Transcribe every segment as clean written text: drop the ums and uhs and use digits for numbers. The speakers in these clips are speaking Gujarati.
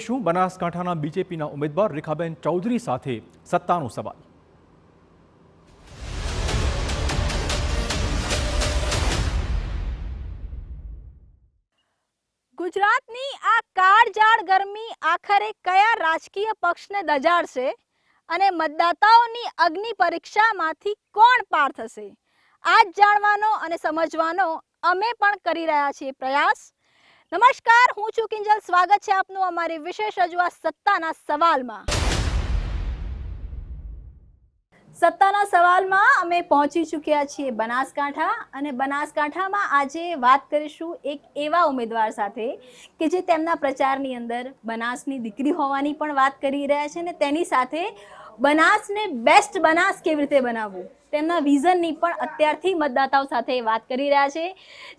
કરીશું બનાસકાંઠાના બીજેપીના ઉમેદવાર રેખાબેન ચૌધરી સાથે સત્તાનો સવાલ। ગુજરાતની આ કાળઝાળ ગરમી આખરે કયા રાજકીય પક્ષને દજાડશે અને મતદાતાઓની અગ્નિ પરીક્ષામાંથી કોણ પાર થશે? આજ જાણવાનો અને સમજવાનો અમે પણ કરી રહ્યા છીએ પ્રયાસ। નમસ્કાર, હું છું કિંજલ। સ્વાગત છે આપનું અમારી વિશેષ રજૂઆત સત્તાના સવાલમાં। સત્તાના સવાલમાં અમે પહોંચી ચૂક્યા છીએ બનાસકાંઠા, અને બનાસકાંઠામાં આજે વાત કરીશું એક એવા ઉમેદવાર સાથે કે જે તેમના પ્રચારની અંદર બનાસની દીકરી હોવાની પણ વાત કરી રહ્યા છે, અને તેની સાથે બનાસને બેસ્ટ બનાસ કેવી રીતે બનાવવું તેમના વિઝનની પણ અત્યારથી મતદાતાઓ સાથે વાત કરી રહ્યા છે।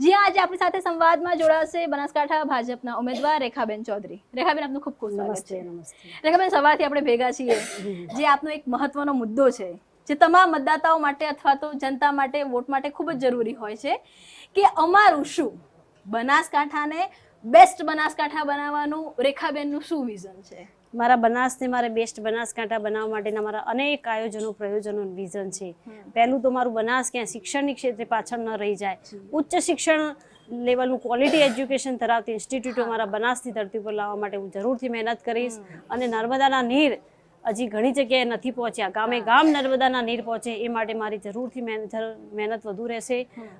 જ્યાં આજે આપણી સાથે સંવાદમાં જોડાશે બનાસકાંઠા ભાજપના ઉમેદવાર રેખાબેન ચૌધરી। રેખાબેન, આપનું ખૂબ ખૂબ સ્વાગત છે। રેખાબેન, સવારથી આપણે ભેગા છીએ। જે આપનો એક મહત્વનો મુદ્દો છે જે તમામ મતદાતાઓ માટે અથવા તો જનતા માટે વોટ માટે ખૂબ જ જરૂરી હોય છે કે અમારું શું બનાસકાંઠાને બેસ્ટ બનાસકાંઠા બનાવવાનું રેખાબેનનું શું વિઝન છે? મારા બનાસને મારે બેસ્ટ બનાસકાંઠા બનાવવા માટેના મારા અનેક આયોજનો પ્રયોજનો વિઝન છે। પહેલું તો મારું બનાસ ક્યાં શિક્ષણની ક્ષેત્રે પાછળ ન રહી જાય, ઉચ્ચ શિક્ષણ લેવલનું ક્વોલિટી એજ્યુકેશન ધરાવતી ઇન્સ્ટિટ્યૂટો મારા બનાસની ધરતી પર લાવવા માટે હું જરૂરથી મહેનત કરીશ। અને નર્મદાના નીર હજી ઘણી જગ્યાએ નથી પહોંચ્યા, ગામે ગામ નર્મદાના નીર પહોંચે એ માટે મારી જરૂરથી મહેનત વધુ રહેશે।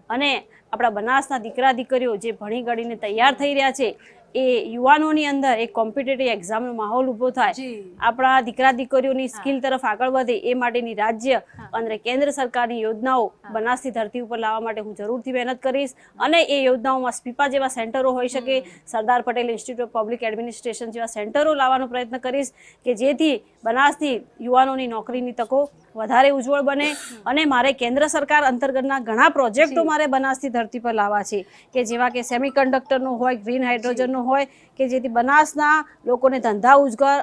અને આપણા બનાસના દીકરા દીકરીઓ જે ભણી ગણીને તૈયાર થઈ રહ્યા છે એ યુવાનોની અંદર એક કોમ્પિટિટિવ એક્ઝામનો માહોલ ઊભો થાય, આપણા દીકરા દીકરીઓની સ્કિલ તરફ આગળ વધે એ માટેની રાજ્ય અને કેન્દ્ર સરકારની યોજનાઓ બનાસની ધરતી ઉપર લાવવા માટે હું જરૂરથી મહેનત કરીશ। અને એ યોજનાઓમાં સ્પીપા જેવા સેન્ટરો હોઈ શકે, Sardar Patel institute of public administration જેવા સેન્ટરો લાવવાનો પ્રયત્ન કરીશ કે જેથી બનાસની યુવાનોની નોકરીની તકો વધારે ઉજ્જવળ બને। અને મારે કેન્દ્ર સરકાર અંતર્ગતના ઘણા પ્રોજેક્ટો મારે બનાસની ધરતી પર લાવવા છે કે જેવા કે સેમિકન્ડક્ટરનો હોય, ગ્રીન હાઇડ્રોજનનો હોય, કે જેથી બનાસના લોકોને ધંધા ઉજગાર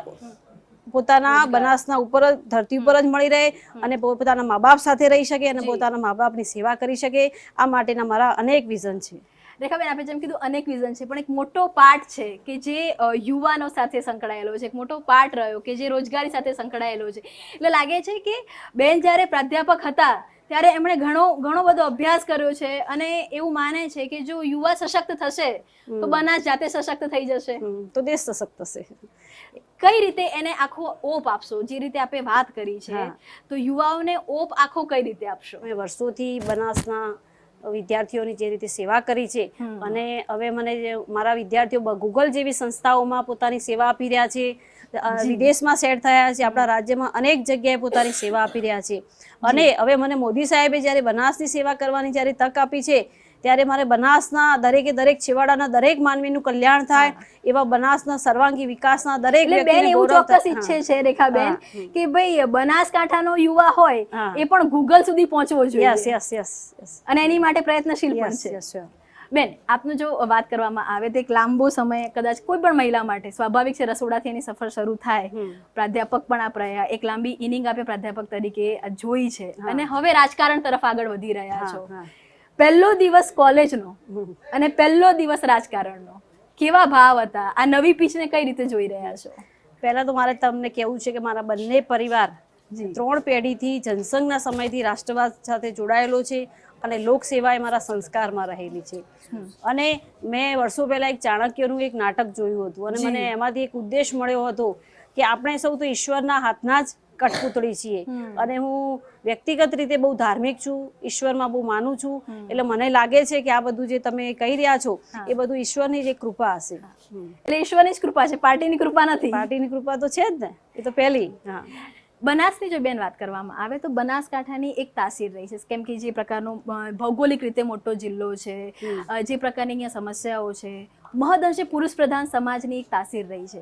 પોતાના બનાસના ઉપર ધરતી ઉપર જ મળી રહે અને પોતાના મા બાપ સાથે રહી શકે અને પોતાના મા બાપની સેવા કરી શકે। આ માટેના મારા અનેક વિઝન છે। રેખાબેન, આપણે જેમ કીધું અનેક વિઝન છે, પણ એક મોટો પાર્ટ છે કે જે યુવાનો સાથે સંકળાયેલો છે, એક મોટો પાર્ટ રહ્યો કે જે રોજગારી સાથે સંકળાયેલો છે। એટલે લાગે છે કે બેન જ્યારે પ્રાધ્યાપક હતા ત્યારે એમણે ઘણો બધો અભ્યાસ કર્યો છે અને એવું માને છે કે જો યુવા સશક્ત થશે તો બનાસ જાતે સશક્ત થઈ જશે, તો દેશ સશક્ત થશે। કઈ રીતે એને આખો ઓપ આપશો? જે રીતે આપણે વાત કરી છે તો યુવાઓને ઓપ આખો કઈ રીતે આપશો? મેં વર્ષોથી બનાસના વિદ્યાર્થીઓની જે રીતે સેવા કરી છે અને હવે મને મારા વિદ્યાર્થીઓ ગૂગલ જેવી સંસ્થાઓમાં પોતાની સેવા આપી રહ્યા છે, વિદેશમાં સેટ થયા છે, આપણા રાજ્યમાં અનેક જગ્યાએ પોતાની સેવા આપી રહ્યા છે। અને હવે મને મોદી સાહેબે જ્યારે બનાસની સેવા કરવાની જ્યારે તક આપી છે ત્યારે મારે બનાસના દરેકે દરેક છેવાડાના દરેક માનવીનું કલ્યાણ થાય એવા બનાસના સર્વાંગી વિકાસના દરેક બેન એવું ચોક્કસ ઈચ્છે છે રેખાબેન કે ભાઈ બનાસકાંઠાનો યુવા હોય એ પણ ગૂગલ સુધી પહોંચવો જોઈએ। યસ અને એની માટે પ્રયત્નશીલ પણ છે। બેન, આપનું જો વાત કરવામાં આવે તો એક લાંબો સમય કદાચ કોઈ પણ મહિલા માટે સ્વાભાવિક છે, રસોડાથી એની સફર શરૂ થાય, પ્રાધ્યાપક પણ આપ રહ્યા, એક લાંબી ઇનિંગ આપે પ્રાધ્યાપક તરીકે જોઈ છે અને હવે રાજકારણ તરફ આગળ વધી રહ્યા છો। પહેલો દિવસ કોલેજનો અને પહેલો દિવસ રાજકારણનો કેવા ભાવ હતા? આ નવી પીચને કઈ રીતે જોઈ રહ્યા છો? પહેલા તો મારે તમને કહેવું છે કે મારા બંને પરિવાર 3 પેઢીથી જનસંઘના સમયથી રાષ્ટ્રવાદ સાથે જોડાયેલો છે અને લોકસેવા એ મારા સંસ્કારમાં રહેલી છે। અને મેં વર્ષો પહેલા એક ચાણક્યનું એક નાટક જોયું હતું અને મને એમાંથી એક ઉદ્દેશ મળ્યો હતો કે આપણે સૌ તો ઈશ્વરના હાથના જ કઠપૂતળી છીએ અને હું વ્યક્તિગત રીતે બહુ ધાર્મિક છું, ઈશ્વરમાં બહુ માનું છું, એટલે મને લાગે છે કે આ બધું જે તમે કહી રહ્યા છો એ બધું ઈશ્વરની જ એક કૃપા હશે। એટલે ઈશ્વરની જ કૃપા છે, પાર્ટીની કૃપા નથી? પાર્ટીની કૃપા તો છે જ ને, એ તો પહેલી। બનાસની જો બેન વાત કરવામાં આવે તો બનાસકાંઠાની એક તાસીર રહી છે, કેમ કે જે પ્રકારનો ભૌગોલિક રીતે મોટો જિલ્લો છે, જે પ્રકારની અહીંયા સમસ્યાઓ છે, મહદઅંશે પુરુષ પ્રધાન સમાજની એક તાસીર રહી છે।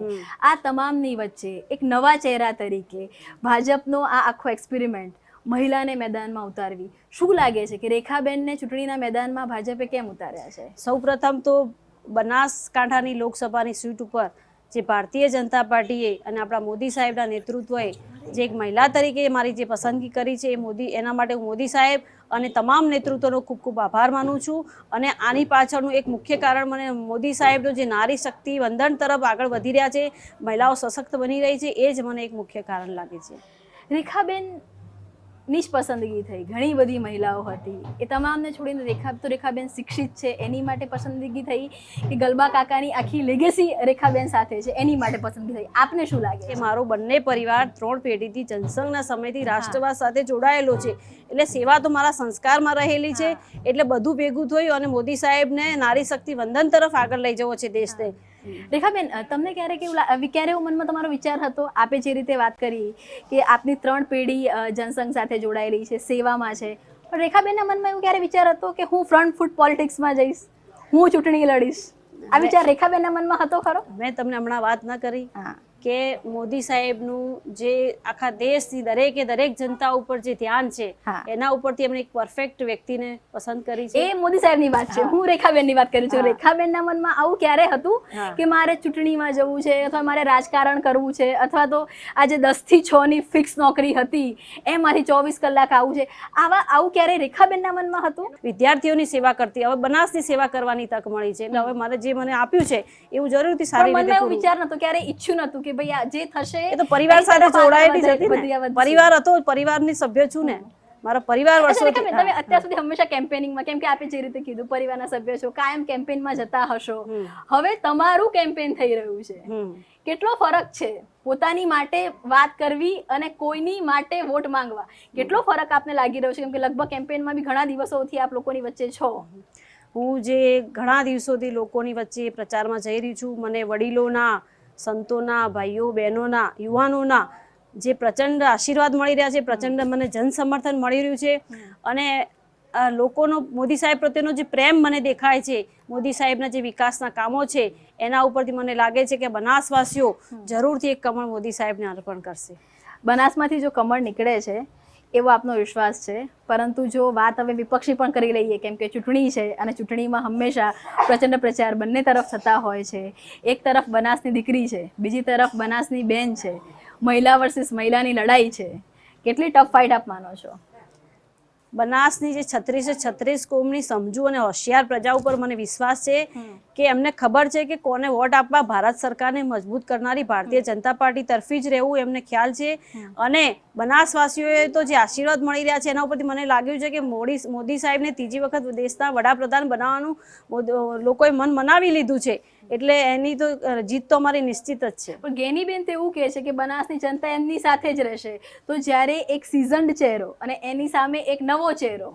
આ તમામની વચ્ચે એક નવા ચહેરા તરીકે ભાજપનો આ આખો એક્સપેરિમેન્ટ મહિલાને મેદાનમાં ઉતારવી, શું લાગે છે કે રેખાબેનને ચૂંટણીના મેદાનમાં ભાજપે કેમ ઉતાર્યા છે? સૌપ્રથમ તો બનાસકાંઠાની લોકસભાની સીટ ઉપર જે ભારતીય જનતા પાર્ટીએ અને આપણા મોદી સાહેબના નેતૃત્વએ જે એક મહિલા તરીકે મારી જે પસંદગી કરી છે એ એના માટે હું મોદી સાહેબ અને તમામ નેતૃત્વનો ખૂબ ખૂબ આભાર માનું છું. અને આની પાછળનું એક મુખ્ય કારણ મને મોદી સાહેબનો જે નારી શક્તિ વંદન તરફ આગળ વધી રહ્યા છે, મહિલાઓ સશક્ત બની રહી છે, એ જ મને એક મુખ્ય કારણ લાગે છે. રેખાબેન ની જ પસંદગી થઈ, ઘણી બધી મહિલાઓ હતી, એ તમામને છોડીને રેખાબેન શિક્ષિત છે એની માટે પસંદગી થઈ કે ગલબા કાકાની આખી લેગેસી રેખાબેન સાથે છે એની માટે પસંદગી થઈ? આપને શું લાગે કે છે? મારો બંને પરિવાર 3 પેઢીથી જનસંઘના સમયથી રાષ્ટ્રવાદ સાથે જોડાયેલો છે, એટલે સેવા તો મારા સંસ્કારમાં રહેલી છે. એટલે બધું ભેગું થયું અને મોદી સાહેબને નારી શક્તિ વંદન તરફ આગળ લઈ જવો છે દેશને. રેખાબેન, તમને ક્યારે એવું મનમાં તમારો વિચાર હતો? આપે જે રીતે વાત કરી કે આપની 3 પેઢી જનસંઘ સાથે જોડાયેલી છે, સેવામાં છે, પણ રેખાબેનના મનમાં એવું ક્યારે વિચાર હતો કે હું ફ્રન્ટ ફૂટ પોલિટિક્સમાં જઈશ, હું ચૂંટણી લડીશ? આ વિચાર રેખાબેનના મનમાં હતો ખરો? મેં તમને હમણાં વાત ન કરી કે મોદી સાહેબનું જે આખા દેશની દરેક જનતા ઉપર જે ધ્યાન છે, એના ઉપરથી એમણે એક પરફેક્ટ વ્યક્તિને પસંદ કરી છે. એ મોદી સાહેબની વાત છે, હું રેખાબેનની વાત કરું છું. રેખાબેનના મનમાં આવું ક્યારે હતું કે મારે ચૂંટણીમાં જવું છે, અથવા મારે રાજકારણ કરવું છે, અથવા તો આજે 10 થી 6 ની ફિક્સ નોકરી હતી એમાંથી 24 કલાક આવું છે, આવું ક્યારે રેખાબેનના મનમાં હતું? વિદ્યાર્થીઓની સેવા કરતી, હવે બનાસની સેવા કરવાની તક મળી છે, એટલે હવે મારે જે મને આપ્યું છે એવું જરૂરથી સારી રીતે એવું વિચાર નતો, ક્યારે ઈચ્છ્યું નતું કે ભાઈ આ જે થશે એ તો પરિવાર સાથે જોડાયેલી જ હતી ને, પરિવાર હતો, પરિવારની સભ્ય છું ને, મારા પરિવાર વર્ષોથી. તમે અત્યાર સુધી હંમેશા કેમ્પેનિંગમાં, કેમ કે આપે જે રીતે કીધું પરિવારના સભ્ય છો, કાયમ કેમ્પેનમાં જતા હશો, હવે તમારું કેમ્પેન થઈ રહ્યું છે, કેટલો ફરક છે પોતાની માટે વાત કરવી અને કોઈની માટે વોટ માંગવા? કેટલો ફરક આપને લાગી રહ્યો છે? કેમ કે લગભગ કેમ્પેનમાં બી ઘણા દિવસોથી આપ લોકોની વચ્ચે છો. હું જે ઘણા દિવસોથી લોકોની વચ્ચે પ્રચારમાં જઈ રહી છું, મને વડીલોના, સંતોના, ભાઈઓ બહેનોના, યુવાનોના જે પ્રચંડ આશીર્વાદ મળી રહ્યા છે, પ્રચંડ મને જન સમર્થન મળી રહ્યું છે, અને લોકોનો મોદી સાહેબ પ્રત્યેનો જે પ્રેમ મને દેખાય છે, મોદી સાહેબના જે વિકાસના કામો છે, એના ઉપરથી મને લાગે છે કે બનાસવાસીઓ જરૂરથી એક કમળ મોદી સાહેબને અર્પણ કરશે. બનાસમાંથી જો કમળ નીકળે છે એવો આપનો વિશ્વાસ છે, પરંતુ જો વાત હવે વિપક્ષી પણ કરી લઈએ, કેમ કે ચૂંટણી છે અને ચૂંટણીમાં હંમેશા પ્રચંડ પ્રચાર બંને તરફ થતા હોય છે. એક તરફ બનાસની દીકરી છે, બીજી તરફ બનાસની બેન છે, મહિલા વર્સિસ મહિલાની લડાઈ છે. કેટલી ટફ ફાઇટ આપ માનો છો? બનાસની જે 36 કોમની સમજુ અને હોશિયાર પ્રજા ઉપર મને વિશ્વાસ છે કે એમને ખબર છે કે કોને વોટ આપવા. ભારત સરકારને મજબૂત કરનારી ભારતીય જનતા પાર્ટી તરફી જ રહેવું એમને ખ્યાલ છે, અને બનાસવાસીઓએ તો જે આશીર્વાદ મળી રહ્યા છે એના ઉપરથી મને લાગ્યું છે કે મોદી સાહેબને ત્રીજી વખત દેશના વડાપ્રધાન બનાવવાનું લોકોએ મન મનાવી લીધું છે, એટલે એની તો જીત તો અમારી નિશ્ચિત જ છે. પણ ગેનીબેન તો એવું કહે છે કે બનાસની જનતા એમની સાથે જ રહેશે, તો જ્યારે એક સિઝન્ડ ચહેરો અને એની સામે એક નવો ચહેરો,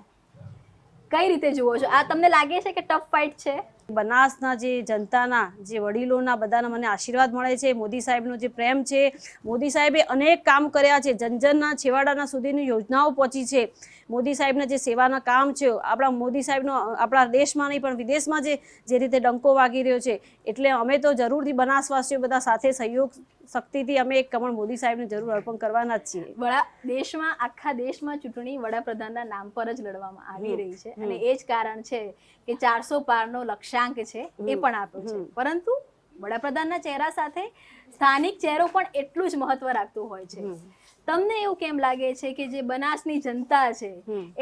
કઈ રીતે જુઓ છો? આ તમને લાગે છે કે ટફ ફાઇટ છે? બનાસના જે જનતાના, જે વડીલોના બધાના મને આશીર્વાદ મળે છે, મોદી સાહેબનો જે પ્રેમ છે, મોદી સાહેબે અનેક કામ કર્યા છે, જનજનના છેવાડાના સુધીની યોજનાઓ પહોંચી છે, મોદી સાહેબના જે સેવાના કામ છે, આપણા મોદી સાહેબનો આપણા દેશમાં નહીં પણ વિદેશમાં જે રીતે ડંકો વાગી રહ્યો છે, એટલે અમે તો જરૂરથી બનાસવાસીઓ બધા સાથે સહયોગ શક્તિથી અમે એક કમળ મોદી સાહેબને જરૂર અર્પણ કરવાના જ છીએ. આખા દેશમાં ચૂંટણી વડાપ્રધાનના નામ પર જ લડવામાં આવી રહી છે, અને એ જ કારણ છે કે 400 પારનો લક્ષ્યાંક છે એ પણ આપ્યો છે, પરંતુ વડાપ્રધાનના ચહેરા સાથે સ્થાનિક ચહેરો પણ એટલું જ મહત્વ રાખતું હોય છે. તમને એવું કેમ લાગે છે કે જે બનાસની જનતા છે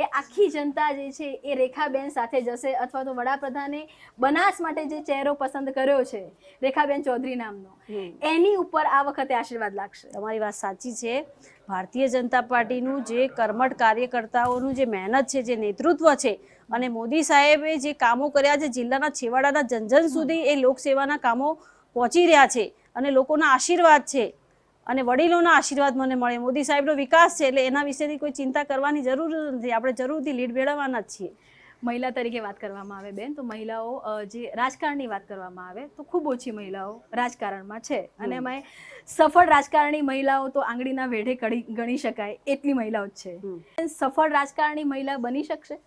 એ આખી જનતા જે છે એ રેખાબેન સાથે જશે, અથવા તો વડાપ્રધાને બનાસ માટે જે ચહેરો પસંદ કર્યો છે રેખાબેન ચૌધરી નામનો, એની ઉપર આ વખતે આશીર્વાદ લાગશે? તમારી વાત સાચી છે. ભારતીય જનતા પાર્ટીનું જે કર્મઠ કાર્યકર્તાઓનું જે મહેનત છે, જે નેતૃત્વ છે, અને મોદી સાહેબે જે કામો કર્યા છે, જિલ્લાના છેવાડાના જનજન સુધી એ લોકસેવાના કામો પહોંચી રહ્યા છે, અને લોકોના આશીર્વાદ છે, અને વડીલોના આશીર્વાદ મને મળે, મોદી સાહેબનો વિકાસ છે, એટલે એના વિશેની કોઈ ચિંતા કરવાની જરૂર નથી. આપણે જરૂરથી લીડ મેળવવાના જ છીએ. મહિલા તરીકે વાત કરવામાં આવે બેન, તો મહિલાઓ જે રાજકારણની વાત કરવામાં આવે તો ખૂબ ઓછી મહિલાઓ રાજકારણમાં છે, અને એમાં સફળ રાજકારણી મહિલાઓ તો આંગળીના વેઢે ગણી શકાય એટલી મહિલાઓ જ છે. સફળ રાજકારણી મહિલા બની શકશે?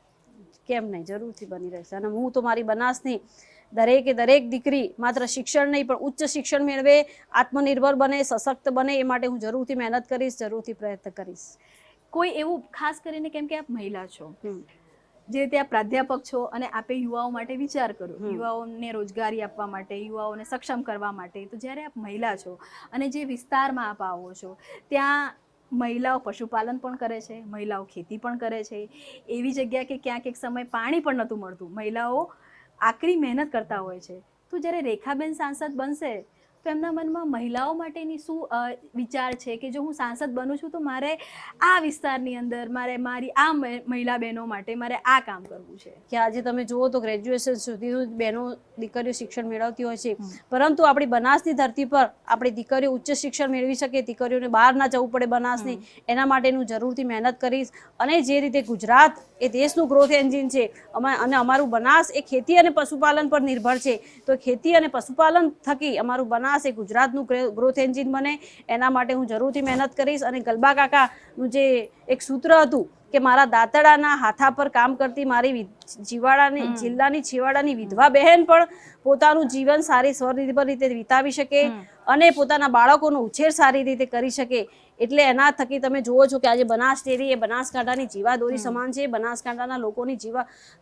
કેમ નહીં, જરૂરથી બની રહેશે. અને હું તો મારી બનાસની દરેક દીકરી માત્ર શિક્ષણ નહીં પણ ઉચ્ચ શિક્ષણ મેળવે, આત્મનિર્ભર બને, સશક્ત બને, એ માટે હું જરૂરથી મહેનત કરીશ, જરૂરથી પ્રયત્ન કરીશ. કોઈ એવું ખાસ કરીને, કેમ કે આપ મહિલા છો, જે રીતે આપ પ્રાધ્યાપક છો અને આપે યુવાઓ માટે વિચાર કરો, યુવાઓને રોજગારી આપવા માટે, યુવાઓને સક્ષમ કરવા માટે, તો જ્યારે આપ મહિલા છો અને જે વિસ્તારમાં આપ આવો છો ત્યાં મહિલાઓ પશુપાલન પણ કરે છે, મહિલાઓ ખેતી પણ કરે છે, એવી જગ્યા કે ક્યાંક એક સમય પાણી પણ નહોતું મળતું, મહિલાઓ આકરી મહેનત કરતા હોય છે. તો જ્યારે રેખાબેન સાંસદ બનશે તો એમના મનમાં મહિલાઓ માટેની શું વિચાર છે કે જો હું સાંસદ બનું છું તો મારે આ વિસ્તારની અંદર મારી આ મહિલા બહેનો માટે મારે આ કામ કરવું છે. કે આજે તમે જુઓ તો ગ્રેજ્યુએશન સુધી બહેનો દીકરીઓ શિક્ષણ મેળવતી હોય છે, પરંતુ આપણી બનાસની ધરતી પર આપણી દીકરીઓ ઉચ્ચ શિક્ષણ મેળવી શકે, દીકરીઓને બહાર ના જવું પડે બનાસની, એના માટેનું જરૂરથી મહેનત કરીશ. અને જે રીતે ગુજરાત એ દેશનું ગ્રોથ એન્જિન છે અને અમારું બનાસ એ ખેતી અને પશુપાલન પર નિર્ભર છે, તો ખેતી અને પશુપાલન થકી અમારું બનાસ એ ગુજરાતનું ગ્રોથ એન્જિન બને, એના માટે હું જરૂરથી મહેનત કરીશ. અને ગલબા કાકાનું જે એક સૂત્ર હતું કે મારા દાંતડાના હાથા પર કામ કરતી મારી જિલ્લાની છેવાડાની વિધવા બહેન પણ પોતાનું જીવન સારી સ્વનિર્ભર રીતે વિતાવી શકે અને પોતાના બાળકોનો ઉછેર સારી રીતે કરી શકે. એટલે એના થકી તમે જુઓ છો કે આજે બનાસ ડેરી એ બનાસકાંઠાની જીવાદોરી સમાન છે, બનાસકાંઠાના લોકોની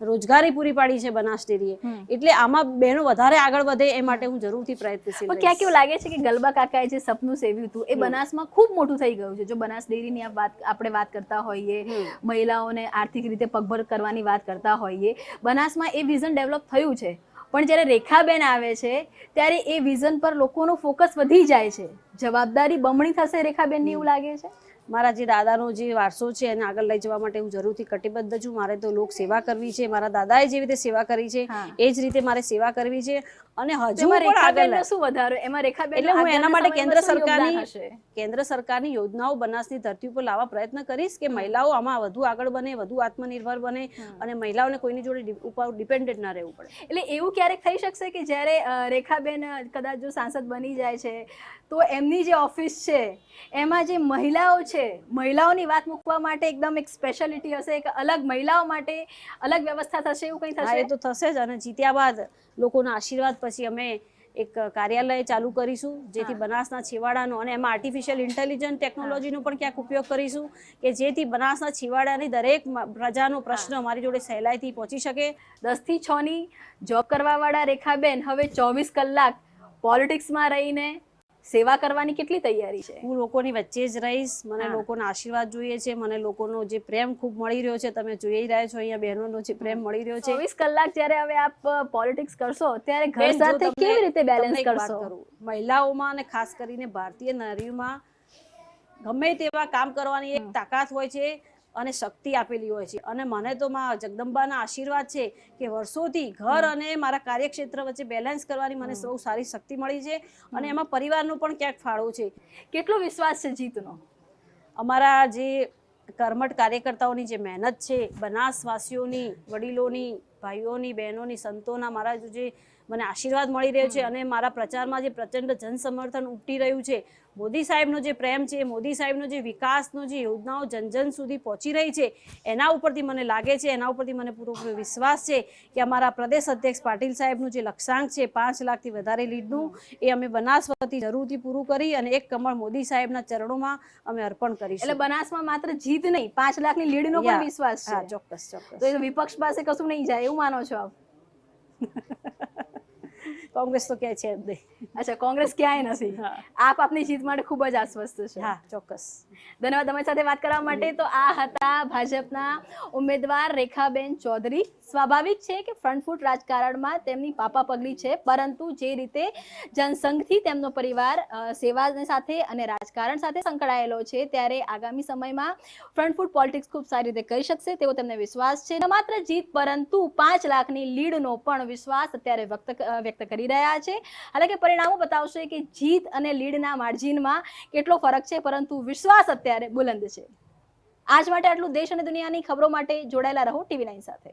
રોજગારી પૂરી પાડી છે બનાસ ડેરીએ. એટલે આમાં બહેનો વધારે આગળ વધે એ માટે હું જરૂરથી પ્રયત્નશીલ રહીશ. ક્યાંક એવું લાગે છે કે ગલબા કાકાએ જે સપનું સેવ્યું હતું એ બનાસમાં ખૂબ મોટું થઈ ગયું છે. જો બનાસ ડેરીની આપણે વાત કરતા હોઈએ, મહિલાઓને આર્થિક રીતે પગભર કરવાની વાત કરતા હોઈએ, બનાસમાં એ વિઝન ડેવલપ થયું છે. પણ જ્યારે રેખાબેન આવે છે ત્યારે એ વિઝન પર લોકોનો ફોકસ વધી જાય છે, જવાબદારી બમણી થશે રેખાબેનની એવું લાગે છે. મારા જે દાદાનો જે વારસો છે એને આગળ લઈ જવા માટે હું જરૂરથી કટિબદ્ધ છું. મારે તો લોક સેવા કરવી છે, મારા દાદાએ જેવી રીતે સેવા કરી છે એ જ રીતે મારે સેવા કરવી છે. અને હજુ પણ આગળ શું વધારો એમાં રેખાબેન, એટલે હું એના માટે કેન્દ્ર સરકારની યોજનાઓ બનાસની ધરતી ઉપર લાવવા પ્રયત્ન કરીશ કે મહિલાઓ આમાં વધુ આગળ બને, વધુ આત્મનિર્ભર બને અને મહિલાઓને કોઈની જોડે ઉપર ડિપેન્ડન્ટ ના રહેવું પડે. એટલે એવું ક્યારેક થઈ શકશે કે જ્યારે રેખાબેન કદાચ જો સાંસદ બની જાય છે તો એમની જે ઓફિસ છે એમાં જે મહિલાઓ છે, મહિલાઓની વાત મૂકવા માટે એકદમ એક સ્પેશિયાલિટી હશે, એક અલગ મહિલાઓ માટે અલગ વ્યવસ્થા થશે, એવું કંઈ થશે? એ તો થશે જ. અને જીત્યા બાદ લોકોના આશીર્વાદ પછી અમે એક કાર્યાલય ચાલુ કરીશું જેથી બનાસના છેવાડાનો, અને એમાં આર્ટિફિશિયલ ઇન્ટેલિજન્સ ટેકનોલોજીનો પણ ક્યાંક ઉપયોગ કરીશું કે જેથી બનાસના છેવાડાની દરેક પ્રજાનો પ્રશ્ન અમારી જોડે સહેલાઈથી પહોંચી શકે. 10 થી 6 ની જોબ કરવાવાળા રેખાબેન હવે 24 કલાક પોલિટિક્સમાં રહીને સેવા કરવાની કેટલી તૈયારી છે? હું લોકોની વચ્ચે જ રહીશ. મને લોકોના આશીર્વાદ જોઈએ છે, મને લોકોનો જે પ્રેમ ખૂબ મળી રહ્યો છે, તમે જોઈ રહ્યા છો અહીંયા બહેનોનો જે પ્રેમ મળી રહ્યો છે. 24 કલાક જ્યારે હવે આપ પોલિટિક્સ કરશો ત્યારે ઘર સાથે કેવી રીતે બેલેન્સ કરશો? મહિલાઓમાં અને ખાસ કરીને ભારતીય નારીઓમાં ગમે તેવા કામ કરવાની એક તાકાત હોય છે અને શક્તિ આપેલી હોય છે. અને મને તો માં જગદંબાના આશીર્વાદ છે કે વર્ષોથી ઘર અને મારા કાર્યક્ષેત્ર વચ્ચે બેલેન્સ કરવાની મને બહુ સારી શક્તિ મળી છે અને એમાં પરિવારનો પણ ક્યાંક ફાળો છે. કેટલો વિશ્વાસ છે જીતનો? અમારા જે કર્મઠ કાર્યકર્તાઓની જે મહેનત છે, બનાસવાસીઓની, વડીલોની, ભાઈઓની, બહેનોની, સંતોના, મારા જે મને આશીર્વાદ મળી રહ્યો છે અને મારા પ્રચારમાં જે પ્રચંડ જન સમર્થન ઉમટી રહ્યું છે, મોદી સાહેબનો જે પ્રેમ છે, મોદી સાહેબનો જે વિકાસનો જે યોજનાઓ જન જન સુધી પહોંચી રહી છે, એના ઉપરથી મને લાગે છે, એના ઉપરથી મને પૂરો વિશ્વાસ છે કે અમારા પ્રદેશ અધ્યક્ષ પાટીલ સાહેબનું જે લક્ષ્યાંક છે 5 લાખથી વધારે લીડનું, એ અમે બનાસ વતી જરૂરથી પૂરું કરી અને એક કમળ મોદી સાહેબના ચરણોમાં અમે અર્પણ કરીશું. એટલે બનાસમાં માત્ર જીત નહીં, 5 લાખની લીડનો પણ વિશ્વાસ છે. હા, ચોક્કસ ચોક્કસ. તો વિપક્ષ પાસે કશું નહીં જાય એવું માનો છો આપ? કોંગ્રેસ તો ક્યાંય છે જ નહીં. અચ્છા, કોંગ્રેસ ક્યાંય નથી. આપ આપની જીત માટે ખૂબ જ આશ્વસ્ત છે. હા, ચોક્કસ. ધન્યવાદ તમારી સાથે વાત કરવા માટે. તો આ હતા ભાજપના ઉમેદવાર રેખાબેન ચૌધરી. સ્વાભાવિક છે કે ફ્રન્ટ ફૂટ રાજકારણમાં તેમની પાપા પગલી છે, પરંતુ જે રીતે જનસંઘથી તેમનો પરિવાર સેવા સાથે અને રાજકારણ સાથે સંકળાયેલો છે, ત્યારે આગામી સમયમાં ફ્રન્ટ ફૂટ પોલિટિક્સ ખૂબ સારી રીતે કરી શકશે તેવો તેમને વિશ્વાસ છે. ન માત્ર જીત પરંતુ 5 લાખની લીડનો પણ વિશ્વાસ અત્યારે વ્યક્ત કરી રહ્યા છે. હાલાકી પરિણામો બતાવશે કે જીત અને લીડના માર્જિનમાં કેટલો ફરક છે, પરંતુ વિશ્વાસ અત્યારે બુલંદ છે. આજ માટે આટલું. દેશ અને દુનિયાની ખબરો માટે જોડાયેલા રહો TV9 સાથે.